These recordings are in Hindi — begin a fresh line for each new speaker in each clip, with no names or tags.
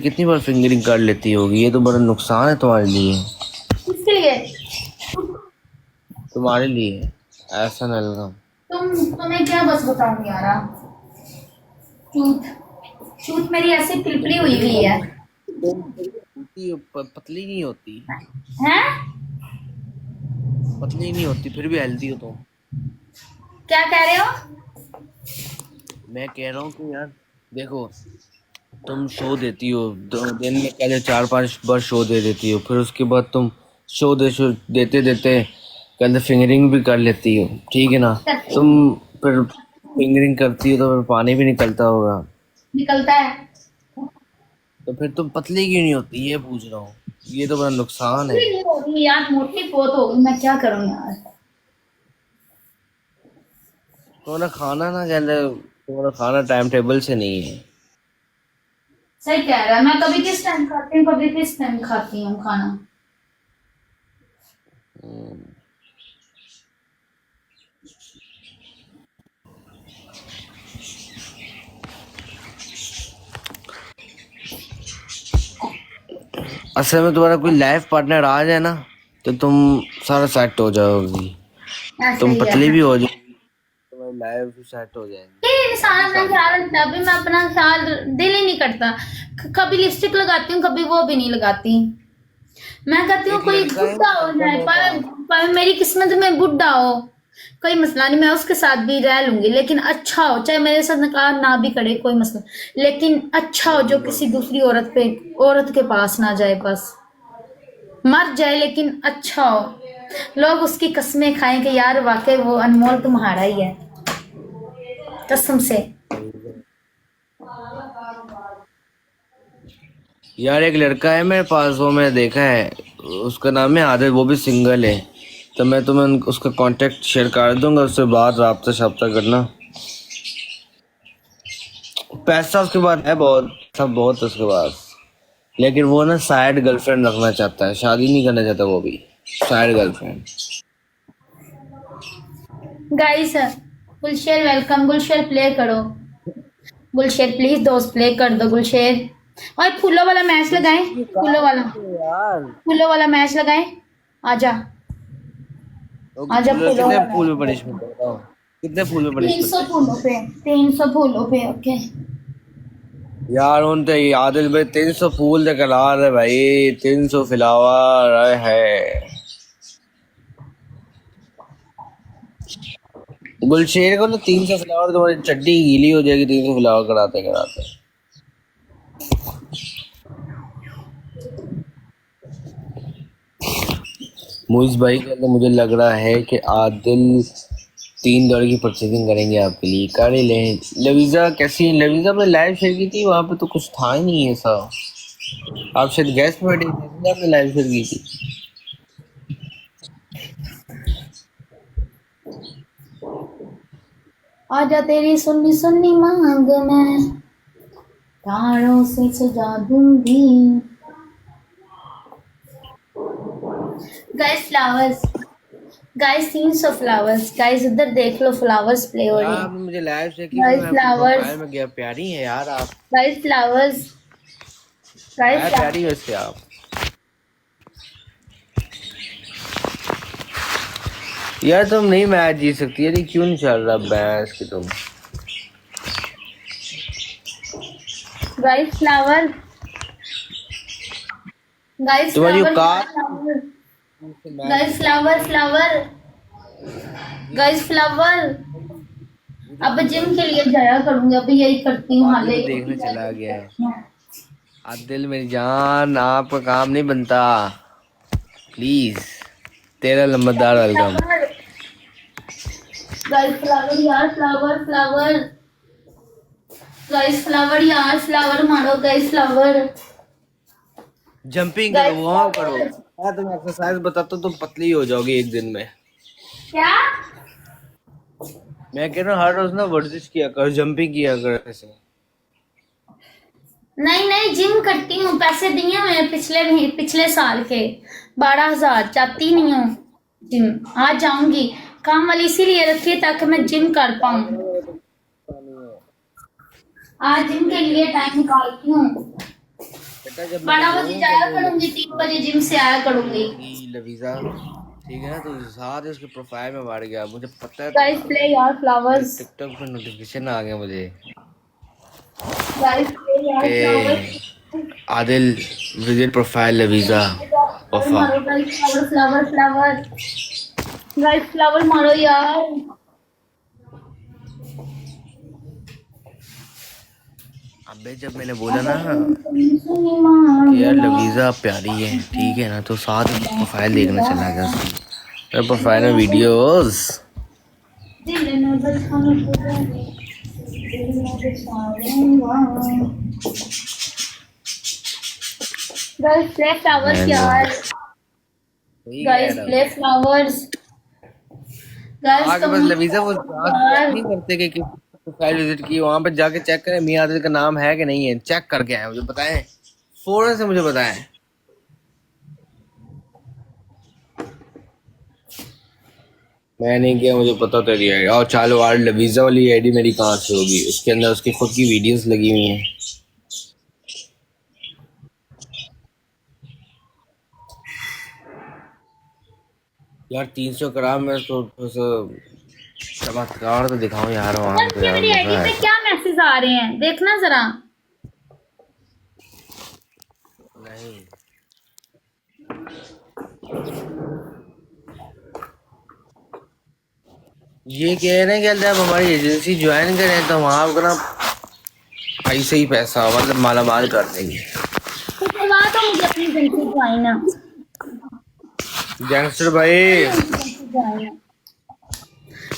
कितनी बार फिंगरिंग कर लेती होगी, ये तो बड़ा नुकसान है तुम्हारे लिए।
किसके लिए?
तुम्हारे लिए ऐसा ना लगा।
तुम्हें क्या बस बताऊं यारा, चूत चूत मेरी ऐसी पिलपड़ी हुई
फिंगरिंग
हुई है।
होती पतली नहीं होती।
हैं?
पतली नहीं होती फिर भी हेल्दी हो तुम।
क्या कह रहे हो?
मैं कह रहा हूँ कि यार देखो, तुम शो देती हो दिन में पहले 4-5 बार शो दे देती हो, फिर उसके बाद तुम शो देते देते कहते फिंगरिंग भी कर लेती हो, ठीक है ना।
करती
तुम फिर फिंगरिंग करती हो तो फिर पानी भी निकलता होगा,
निकलता है।
तो फिर तुम पतली क्यों नहीं होती ये पूछ रहा हूँ। ये तो बड़ा नुकसान है।
मोटी नहीं हो रही यार, मोटी बहुत हो गई, मैं क्या करूं यार।
तुम्हारा खाना ना कहते, तुम्हारा खाना टाइम टेबल से नहीं है।
सही कह रहा है, मैं कभी किस टाइम खाती हूँ, कभी किस टाइम खाती हूँ खाना।
असल में तुम्हारा कोई लाइफ पार्टनर आ जाए ना, तो तुम सारा सेट हो जाओगी।
ऐसा
तुम
ही है।
पतली भी हो जाओगी, तुम्हारी लाइफ भी सेट हो जाएगी।
ये
यही
इंसान अपना
कहानी
ख्याल
है।
रखता है, अभी मैं अपना ख्याल दिल ही नहीं करता। कभी लिपस्टिक लगाती हूँ, कभी वो भी नहीं लगाती। मैं कहती हूँ
एक
कोई
लड़का है
बुढ़ा हो
करता
जाए,
मेरे
पर मेरी किस्मत में बुढ़ा हो, कोई मसला नहीं, मैं उसके साथ भी रह लूंगी, लेकिन अच्छा हो, चाहे मेरे साथ निकाह ना भी करे कोई मसला, लेकिन अच्छा हो, जो
पास।
किसी दूसरी औरत के पास ना जाए, बस मर जाए लेकिन अच्छा हो, लोग उसकी कस्में खाएं कि यार वाकई वो अनमोल तुम्हारा ही है, कसम से।
यार एक लड़का है मेरे पास, वो मैंने देखा है, उसका नाम है आदिल, वो भी सिंगल है। तो मैं तुम्हें उसका कांटेक्ट शेयर कर दूंगा, उससे बात राब्ता शाब्ता करना। पैसा उसके पास है बहुत, सब बहुत है उसके पास, लेकिन वो ना साइड गर्लफ्रेंड रखना चाहता है, शादी नहीं करना चाहता वो भी, side girlfriend.
Guys, Gulsher welcome, Gulsher play करो, गुलशेर प्लीज दोस्त प्ले कर दो गुलशेर। और फूलों वाला मैच लगाएं, फूलों वाला,
यार
फूलों वाला मैच लगाएं। आजा, आजा फूलों
कितने
वाला।
फूल में पनिशमेंट बताओ, कितने फूल में
तीन
पनिशमेंट
सौ
है।
फूलों पे, 300 फूलों पे, ओके।
यार उन तो आदिल भाई 300 फूल तक ला रहे भाई, 300 फ्लावर है। गुलशेर को ना 300 फ्लावर, तुम्हारी चड्डी गीली हो जाएगी 300 फ्लावर कराते कराते। मुइज भाई कहते मुझे लग रहा है कि आदिल 3 डॉलर की परचेजिंग करेंगे आपके लिए, कर ही लें। लवीजा कैसी है? लवीजा में लाइव शेयर की थी, वहां पे तो कुछ था ही नहीं ऐसा। आप शायद गेस्ट में बैठे थे इसलिए आपने लाइव शेयर की थी।
आजा तेरी सुन्नी सुन्नी मांग मैं तारों से सजा दूंगी। Guys flowers, guys 300 flowers, guys उधर देख लो, फ्लावर्स प्ले हो
यार
रहे हैं।
आपने मुझे लाइव शेयर की, फिर
गाइस
मैं आपकी
फ्लावर्स,
प्रोफाइल में गया, प्यारी है यार आप।
गाइस फ्लावर्स, गाइस
है प्यारी
फ्लावर्स।
वैसे आप। यार तुम नहीं मैच जीत सकती, यार ये क्यों नहीं चल रहा बैंस की तुम।
गाइस फ्लावर, गाइस
तुम्हारी
फ्लावर,
औकात मैच
गाइस
जीतने
फ्लावर,
की।
Flower, guys flower. अब जिम के लिए जाया करूंगी, अभी यही करती हूँ,
आदिल
हाले
भी देखने चला गया है। आदिल मेरी जान, आपका काम नहीं बनता, प्लीज। तेरा लंबरदार वेलकम।
फ्लावर, गाइस फ्लावर यार, फ्लावर फ्लावर, गाइस फ्लावर यार, फ्लावर मारो गाइस फ्लावर,
जंपिंग करो,
गाइस
वार्म अप करो।
फ्लावर।
मैं तुम्हें एक्सरसाइज बताता हूँ, तुम पतली हो जाओगी एक दिन में।
क्या?
मैं कह रहा हूँ हर रोज ना वर्जिश किया कर, जंपिंग किया कर ऐसे।
नहीं नहीं, जिम करती हूँ, पैसे दिए हुए हैं पिछले साल के 12,000, जाती नहीं हूँ जिम, आज जाऊंगी। काम वाली इसीलिए रखी है ताकि मैं जिम कर पाऊँ, आज जिम के लिए टाइम निकालती हूँ।
बेटा जब मैंने
12 बजे
बोला
जाया
कि
करूंगी, 3 बजे जिम से आया करूंगी।
लवीजा ठीक है ना, तो साथ ही उसके प्रोफाइल में बढ़ गया, मुझे पता है
गाइस प्ले यार
मेरे
फ्लावर्स।
टिकटॉक पे नोटिफिकेशन आ गया मुझे
गाइस प्ले यार फ्लावर्स।
कि आदिल विजिट प्रोफाइल लवीजा
फ्लावर
वफा।
मारो guys, flower flower flower. Guys flower मारो यार।
अबे जब मैंने बोला ना
तुमसे
कि यार
मांगना।
लवीजा प्यारी है ठीक है ना, तो साथ ही प्रोफाइल देखने चला गया उसकी। मेरे प्रोफाइल में वीडियोस।
दिल में बसाऊंगा, दिल में बसाऊंगा। गाइस प्ले फ्लावर्स
मैं जो
यार।
वही कह
गाइस
रहा
प्ले
हूँ
फ्लावर्स। गाइस
आगे
कम
बस लवीजा वो चेक
यार।
नहीं करते कि किस प्रोफाइल विजिट की, वहां पे जाके चेक करें मियां आदिल का नाम है कि नहीं है, चेक करके आए मुझे बताएं, फौरन से मुझे बताएं। मैं नहीं किया, मुझे पता तेरी है। और चालो यार लवीजा वाली आईडी मेरी कहाँ से होगी, उसके अंदर उसकी खुद की वीडियोस लगी हुई हैं। यार 300 ग्राम में तो चमत्कार तो दिखाऊं यार वहां पे,
मुझे
यार
मेरी आईडी
मजा
पे
आएगा।
क्या मैसेज आ रहे हैं देखना जरा।
नहीं ये कह रहे हैं कि अगर आप हमारी एजेंसी ज्वाइन करें तो वहां आपको ना पैसे ही पैसा मतलब माला माल कर देंगे।
तो करवा दो मुझे अपनी एजेंसी ज्वाइन।
गैंगस्टर भाई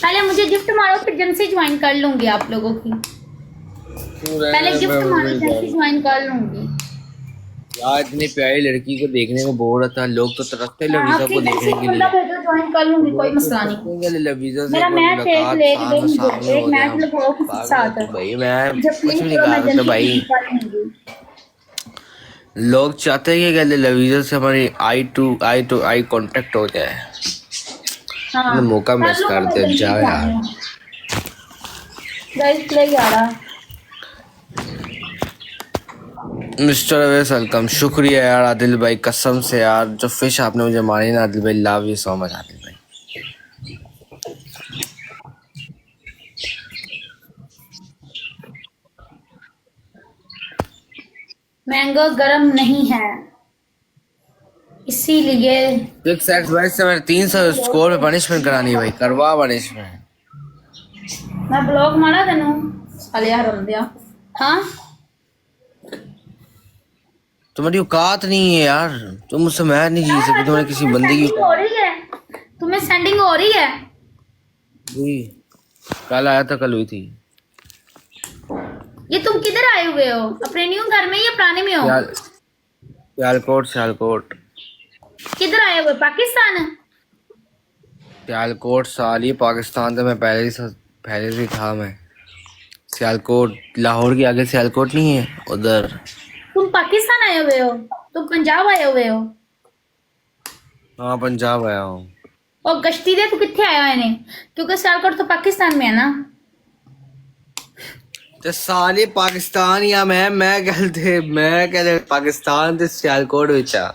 पहले मुझे गिफ्ट मारो फिर एजेंसी ज्वाइन कर लूंगी आप लोगों की।
क्यों
पहले
रहे
गिफ्ट मारो,
मैं
एजेंसी ज्वाइन कर लूंगी।
यार इतनी प्यारी लड़की को देखने को बोल रहा था, लोग तो तरसते
हाँ
लवीजा
अपनी
को
एजेंसी
देखने
को
के
बंदा
लिए।
भेजो, ज्वाइन कर लूंगी, कोई
लोग तो
मसला नहीं।
तरसेंगे लवीजा से, एक
मेरा
बार
मैच एक
मुलाकात
लेके दो
सामने
मुझे,
सामने
एक
हो जाए
मैच
हम।
लगाओ किसी के
पागल है
साथ।
तू भाई, मैं
मुझे
कुछ
प्लीज
भी नहीं
करो, मैं
कहा सकता
एजेंसी
भाई।
कर लूंगी।
लोग चाहते हैं कि कहते लवीजा से हमारी आई टू आई कांटेक्ट हो जाए।
हाँ
तुमने मौका
कर
मिस
लूंगा
कर
मैं
दिया,
एजेंसी
जाओ यार।
ज्वाइन। गाइस प्ले यारा।
मिस्टर अवेस वेलकम, शुक्रिया यार आदिल भाई, कसम से यार जो फिश आपने मुझे मारी ना आदिल भाई, love you so much Adil भाई।
मैंगो गर्म नहीं है इसीलिए।
सिक्स एक्स भाई से मैंने 300 स्कोर पे पनिशमेंट करानी है भाई, करवा पनिशमेंट।
मैं ब्लॉग मारा तेनू साले हरम दिया। हाँ
तुम्हारी औकात नहीं है यार, तुम मुझसे मैच नहीं जीत सकती, तुम्हारी किसी
तुम्हें
बंदे की
सेंडिंग हो
औकात
रही है, तुम्हें सेंडिंग हो रही है।
हुई। कल आया था, कल हुई थी।
ये तुम किधर आए हुए हो, अपने न्यू घर में या पुराने में हो?
सियाल सियालकोट सियालकोट
किधर आए हुए, पाकिस्तान?
सियालकोट साल ये पाकिस्तान था, मैं पहले से ही था मैं। सियालकोट लाहौर के आगे सियालकोट नहीं है उधर।
तुम पाकिस्तान आए हुए हो, तुम पंजाब आए हुए हो।
हाँ पंजाब आया हूँ।
और गश्ती दे तू कितने आया है ने, क्योंकि सियालकोट तो पाकिस्तान में है ना।
तो साले पाकिस्तान या मैं कहते पाकिस्तान ते सियालकोट विच आ।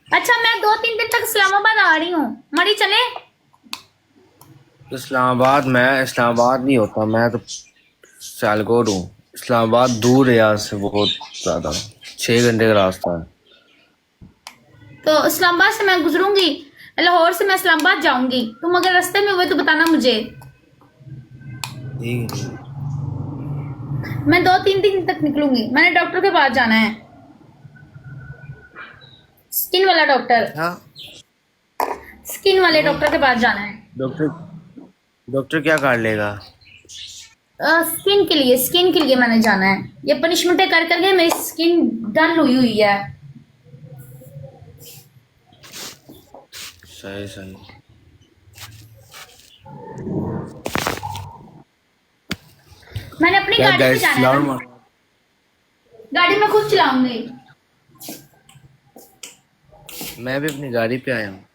अच्छा मैं 2-3 दिन तक इस्लामाबाद आ रही हूँ, मरी चले।
इस्लामाबाद नहीं होता, मैं तो सियालकोट हूँ। इस्लामाबाद दूर है यहाँ से बहुत ज्यादा, 6 घंटे का रास्ता है।
तो इस्लामाबाद से मैं गुजरूंगी, लाहौर से मैं इस्लामाबाद जाऊंगी, तुम अगर रास्ते में हुए तो बताना मुझे।
ठीक है।
मैं 2-3 दिन तक निकलूंगी, मैंने डॉक्टर के पास जाना है, स्किन वाला डॉक्टर,
अच्छा
स्किन वाले
क्यों,
डॉक्टर के पास जाना है।
डॉक्टर डॉक्टर क्या कर लेगा?
स्किन के लिए मैंने जाना है। ये पनिशमेंटें कर करके मेरी स्किन डल हुई हुई है।
सही सही।
मैंने अपनी
क्या
गाड़ी पे
गैस
जाना है
लाउड
ना,
मार।
गाड़ी में खुद चलाऊंगी।
मैं भी अपनी गाड़ी पे आया हूँ।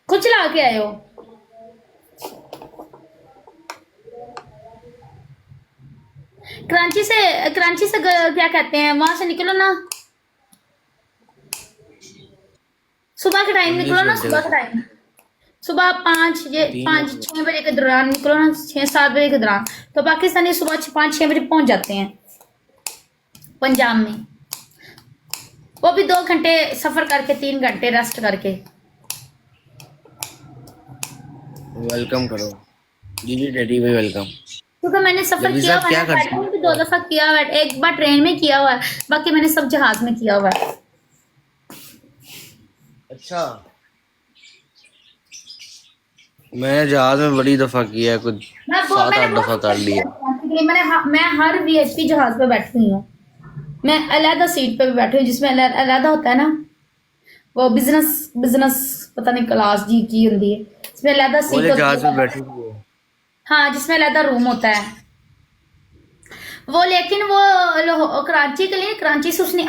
खुद चला के आए हो? कराची से क्या कहते हैं, वहां से निकलो ना, सुबह के टाइम निकलो ना,
19
सुबह के टाइम, सुबह 5-6 बजे के दौरान निकलो ना, 6-7 बजे के दौरान, तो पाकिस्तानी सुबह 5-6 बजे पहुंच जाते हैं पंजाब में, वो भी 2 घंटे सफर करके, 3 घंटे रेस्ट करके।
वेलकम करो जी जी डैडी भाई, वेलकम।
क्योंकि मैंने सफर
लवीजा,
किया हुआ
क्या
है,
करती
पहले
हो?
भी 2 दफा किया हुआ है, एक बार ट्रेन में किया हुआ है, बाकी मैंने सब जहाज में किया हुआ है।
अच्छा, मैंने जहाज में बड़ी दफा किया है, कुछ
मैंने
7-8 दफा
बहुत
कर लिया।
मैं हर वीआईपी जहाज पे बैठी हुई हूँ, मैं अलहदा सीट पे भी बैठी हूँ, जिसमें अलहदा होता है ना, वो बिजनेस पता नहीं क्लास जी की होती है, जिसमें अलहदा सीट
बोले
होती
जहाज में
है,
बैठी हुई हो।
हाँ, जिसमें अलहदा रूम होता है वो, लेकिन वो कराची के लिए, कराची से उसने